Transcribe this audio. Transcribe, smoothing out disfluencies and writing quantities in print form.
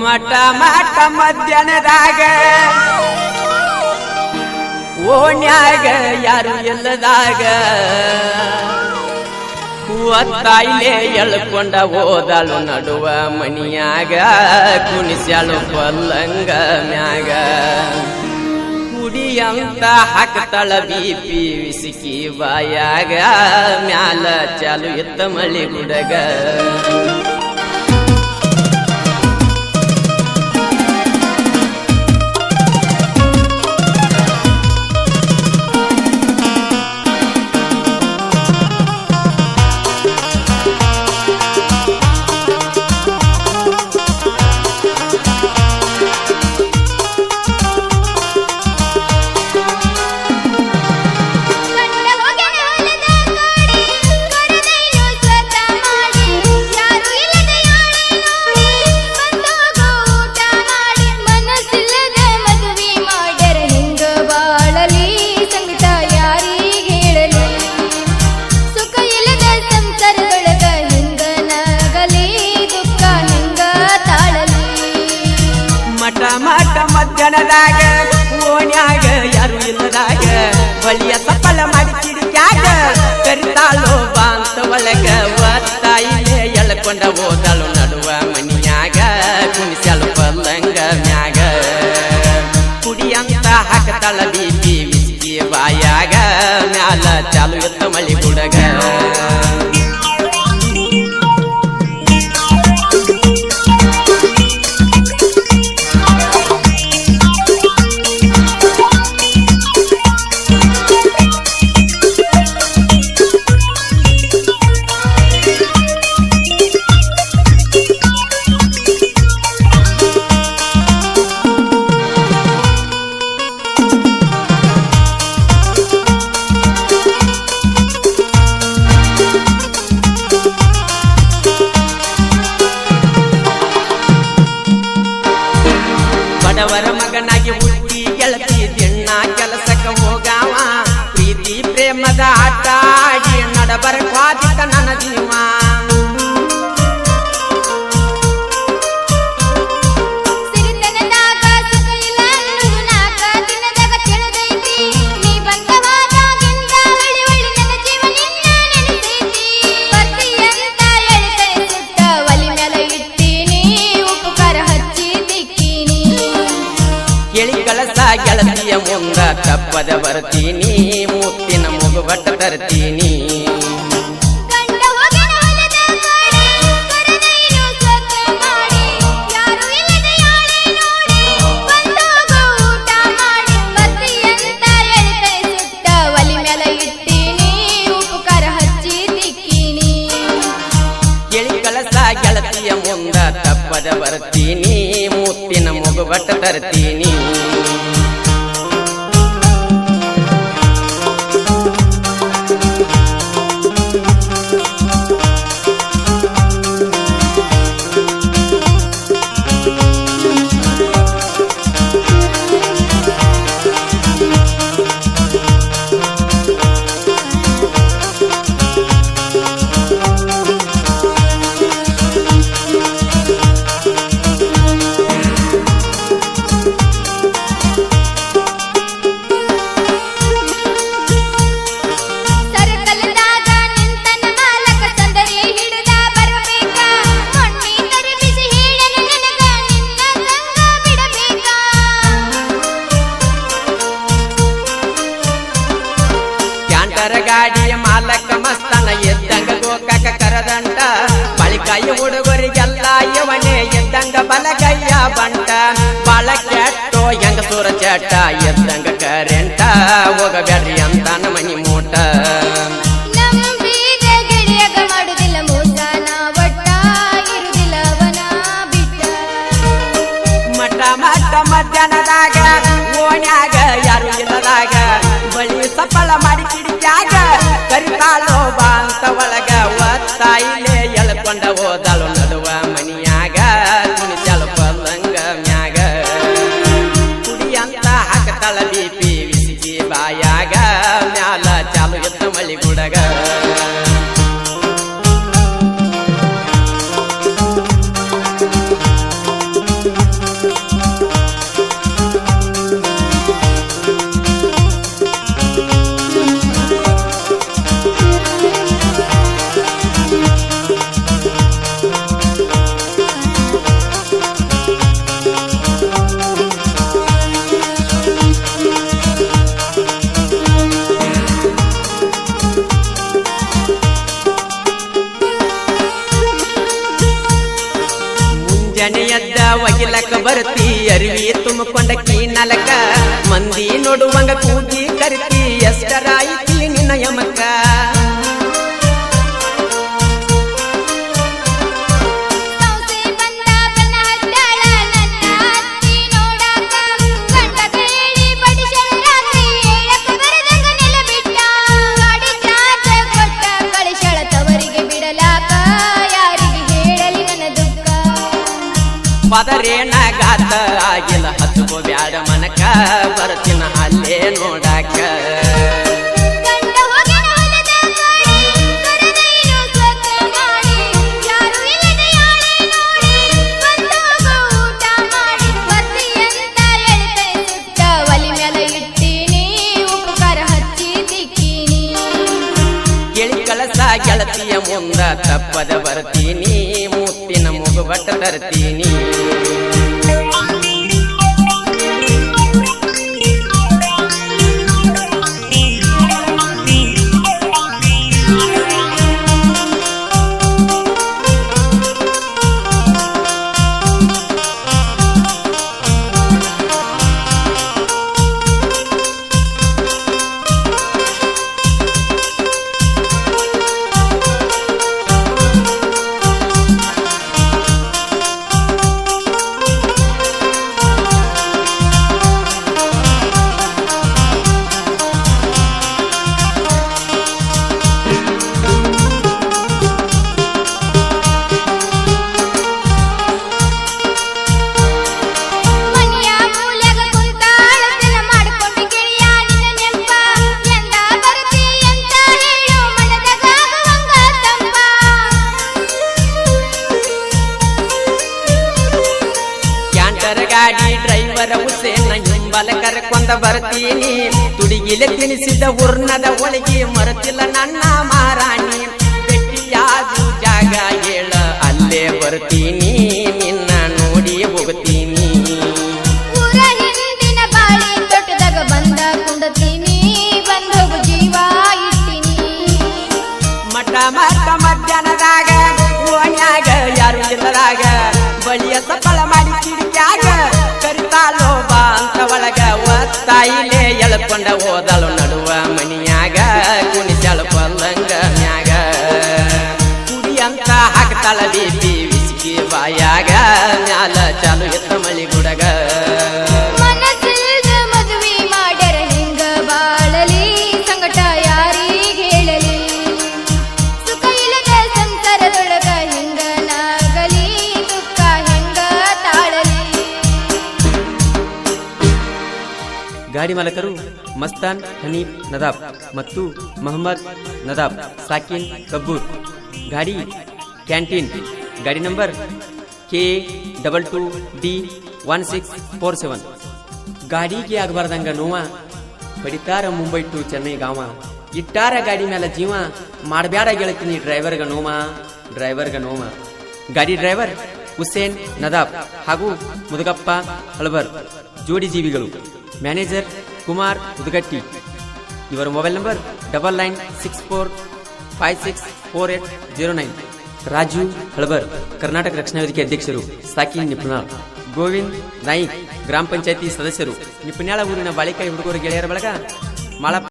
ಮಠ ಮಠ ಮಧ್ಯಾಹ್ನದಾಗ ಓಣ್ಯಾಗ ಯಾರು ಎಲ್ಲದಾಗ ಒತ್ತಾಯಿಲೆ ಎಳ್ಕೊಂಡ ಹೋದಳು ನಡುವ ಮನಿಯಾಗ ಕುಣಿಸ್ಯಾಳು ಪಲ್ಲಂಗ ಮ್ಯಾಗ ಕುಡಿಯಂತ ಹಾಕ್ತಾಳ ಬಿಪಿ ವಿಸಿಕಿ ಬಾಯಾಗ ಮ್ಯಾಲ ಚಾಲು ಎತ್ತ ಮಳಿ ಗುಡಗ ಮಧ್ಯಾಹ್ನದಾಗ ಓಣ್ಯಾಗ ಯಾರು ಇಲ್ಲದಾಗ ಬಳಿಯ ಸಫಲ ಮಾಡಿ ಕಿಡಿಕ್ಯಾಗ ಕರಿತಾಳೋ ಬಾಂತ ಒಳಗ ಒತ್ತಾಯಿಲೆ ಎಳ್ಕೊಂಡ ಹೋದಳು ನಡುವ ಮನಿಯಾಗ ಕುಣಿಸ್ಯಾಳು ಪಲ್ಲಂಗ ಮ್ಯಾಗ ಕುಡಿಯಂತ ಹಾಕ್ತಾಳ ಬಿಪಿ ವಿಸ್ಕಿ ಬಾಯಾಗ ಮ್ಯಾಲ ಚಾಲು ಎತ್ತ ಮಳಿ ಗುಡಗ ಬಡವರ ಮಗನಾಗಿ ಹುಟ್ಟಿ ಗೆಳತಿ ದಿಣ್ಣ ಕೆಲಸಕ್ಕೆ ಹೋಗಾವ ಪ್ರೀತಿ ಪ್ರೇಮದ ಆಟ ಆಡಿ ನಡಬರ ಕ್ವಾದಿತ ನನ್ನ ಜೀವ ಗೆಳತಿಯ ಮುಂದ ತಪ್ಪದ ಬರ್ತೀನಿ ಮುತ್ತಿನ ಮುಗುಬಟ್ಟ ತರ್ತೀನಿ ಕೇಳಿ ಕಳಸ ಗೆಳತಿಯ ಮುಂದ ತಪ್ಪದ ಬರ್ತೀನಿ ಮುತ್ತಿನ ಮುಗುಬಟ್ಟ ತರ್ತೀನಿ ಗಾಡಿಯ ಮಾಲಕ ಮಸ್ತನ ಎದ್ದಂಗ ಗೋಕಾಕ ಕರದಂಟ ಬಳಿಕಾಯಿ ಹುಡುಗರಿಗೆಲ್ಲ ಇವನೇ ಎದ್ದಂಗ ಬಲಗಯ್ಯ ಬಂಟ ಬಾಳ ಕೆಟ್ಟೋ ಹೆಂಗ ಸೂರ ಚಟ ಎದ್ದಂಗ ಕರೆಂಟ ಹೋಗಬೇಡ್ರಿ ಅಂತ ಮನಿ ಮೂಟ ಮಠ ಮಠ ಮಧ್ಯಾಹ್ನದಾಗ ಓಣ್ಯಾಗ ಯಾರು ಇಲ್ಲದಾಗ ಬಳಿ ಸಫಲ ಮಾಡಿ ಕಿಡಿಕ್ಯಾಗ ಕರಿತಾಳೋ ಬಾಂತ ಒಳಗ ಒತ್ತಾಯಿಲೆ ಎಳ್ಕೊಂಡ ಹೋದಳು ನಡುವ ಮನಿಯಾಗ ಕುಣಿಸ್ಯಾಳು ಪಲ್ಲಂಗ ಮ್ಯಾಗ ಕುಡಿಯಂತ ಹಾಕ್ತಾಳ ಬಿಪಿ ವಿಸಿಕಿ ಬಾಯಾಗ ಮ್ಯಾಲ ಚಾಲು ಎತ್ತ ಮಳಿ ಗುಡಗ ಒಗಿಲಕ್ಕ ಬರ್ತಿ ಅರಿವಿ ತುಂಬಿಕೊಂಡ ಕೀನಲಕ ಮಂದಿ ನೋಡುವಂಗ ಕೂಗಿ ಕರಿತಿ ಎಷ್ಟರಾಯಿತಿ ನಿನ್ನ ಯಮಕ ಪದರೇನಾಗಾತ ಆಗಿಲ್ಲ ಹತ್ಕೋ ಬ್ಯಾಡ ಮನಕ ಬರ್ತಿನ ಅಲ್ಲೇ ನೋಡಾಕ ಗೆಳಿ ಕಳಸ ಗೆಳತಿಯ ಮುಂದ ತಪ್ಪದ ಬರ್ತೀನಿ ಮುತ್ತಿನ ಮುಗುಬಟ್ಟ ತರ್ತೀನಿ ಗಾಡಿ ಡ್ರೈವರ ಹುಸೇನ ಹಿಂಬಲ ಕರ್ಕೊಂಡ ಬರ್ತೀನಿ ತುಡಿಗಿಲೆ ತಿನಿಸಿದ ಉರ್ನದ ಒಳಗೆ ಮರತಿಲ್ಲ ನನ್ನ ಮಾರಾಣಿ ಬೆಟ್ಟಿಯಾದು ಜಾಗ ಹೇಳ ಅಲ್ಲೇ ಬರ್ತೀನಿ ನಿನ್ನ ನೋಡಿ ಹೋಗ್ತೀನಿ ಊರ ಹಿಂದಿನ ಬಾಳಿ ತೊಟ್ಟದಾಗ ಬಂದ ಕುಂಡತೀನಿ ಬಂದೋಗು ಜೀವ ಇಟ್ಟಿನಿ ಮಠ ಮಠ ಮಧ್ಯಾಹ್ನದಾಗ ಓಣ್ಯಾಗ ಯಾರು ಇಲ್ಲದಾಗ ಬಳಿಯ ಸಫಲ ಮಾಡಿ ಕಿಡಿಕ್ಯಾಗ ಕರಿತಾಲೋ ಬಾ ಅಂತ ಒಳಗ ಒತ್ತಾಯಿಲೆ ಎಳ್ಕೊಂಡ ಹೋದಳು ನಡುವ ಮನಿಯಾಗ ಕುಣಿಸಳ ಪಲ್ಲಂಗ ಮ್ಯಾಗ ಕುಡಿ ಅಂತ ಹಾಕ್ತಾಳ ಬೀಬಿ ವಿಸ್ಕಿ ಬಾಯಾಗ ಮ್ಯಾಲ ಚಾಲು ಎತ್ತ ಮಳಿ ಗುಡಗ ಮನಸ್ಸಿಲ್ದ ಮದುವೆ ಮಾಡ್ಯಾರ ಹೆಂಗ ಬಾಳಲಿ ಸಂಗಟ ಯಾರಿಗೆ ಹೇಳಲಿ ಸುಖ ಇಲ್ಲದ ಸಂಸಾರದೊಳಗ ಹೆಂಗ ನಾಗಲಿ ದುಃಖ ಹೆಂಗ ತಾಳಲಿ ಗಾಡಿ ಮಾಲಕರು ಮಸ್ತಾನ್ ಹನೀಫ್ ನದಾಬ್ ಮತ್ತು ಮೊಹಮ್ಮದ್ ನದಾಬ್ ಸಾಕಿನ್ ಕಬ್ಬೂರ್ ಗಾಡಿ ಕ್ಯಾಂಟೀನ್ ಗಾಡಿ ನಂಬರ್ K22D1647 ಗಾಡಿಗೆ ಆಗಬಾರ್ದಂಗ ನೋವ ಪಡಿತಾರ ಮುಂಬೈ ಟು ಚೆನ್ನೈ ಗಾವ ಇಟ್ಟಾರ ಗಾಡಿ ಮೇಲೆ ಜೀವ ಮಾಡಬ್ಯಾಡ ಗೆಳತೀನಿ ಡ್ರೈವರ್ಗ ನೋವ ಗಾಡಿ ಡ್ರೈವರ್ ಹುಸೇನ್ ನದಾಬ್ ಹಾಗೂ ಮುದುಗಪ್ಪ ಹಳಬರ್ ಜೋಡಿ ಜೀವಿಗಳು ಮ್ಯಾನೇಜರ್ ಕುಮಾರ್ ಉದಗಟ್ಟಿ ಇವರ ಮೊಬೈಲ್ ನಂಬರ್ 9964564809 ರಾಜು ಹಳಬರ್ ಕರ್ನಾಟಕ ರಕ್ಷಣಾ ವೇದಿಕೆ ಅಧ್ಯಕ್ಷರು ಸಾಕಿನ್ ನಿಪುಣಾಳ್ ಗೋವಿಂದ್ ನಾಯ್ಕ್ ಗ್ರಾಮ ಪಂಚಾಯತಿ ಸದಸ್ಯರು ನಿಪುಣ್ಯಾಳ ಊರಿನ ಬಾಳಿಕಾಯಿ ಹುಡುಗರು ಗೆಳೆಯರ ಬಳಗ ಮಾಳ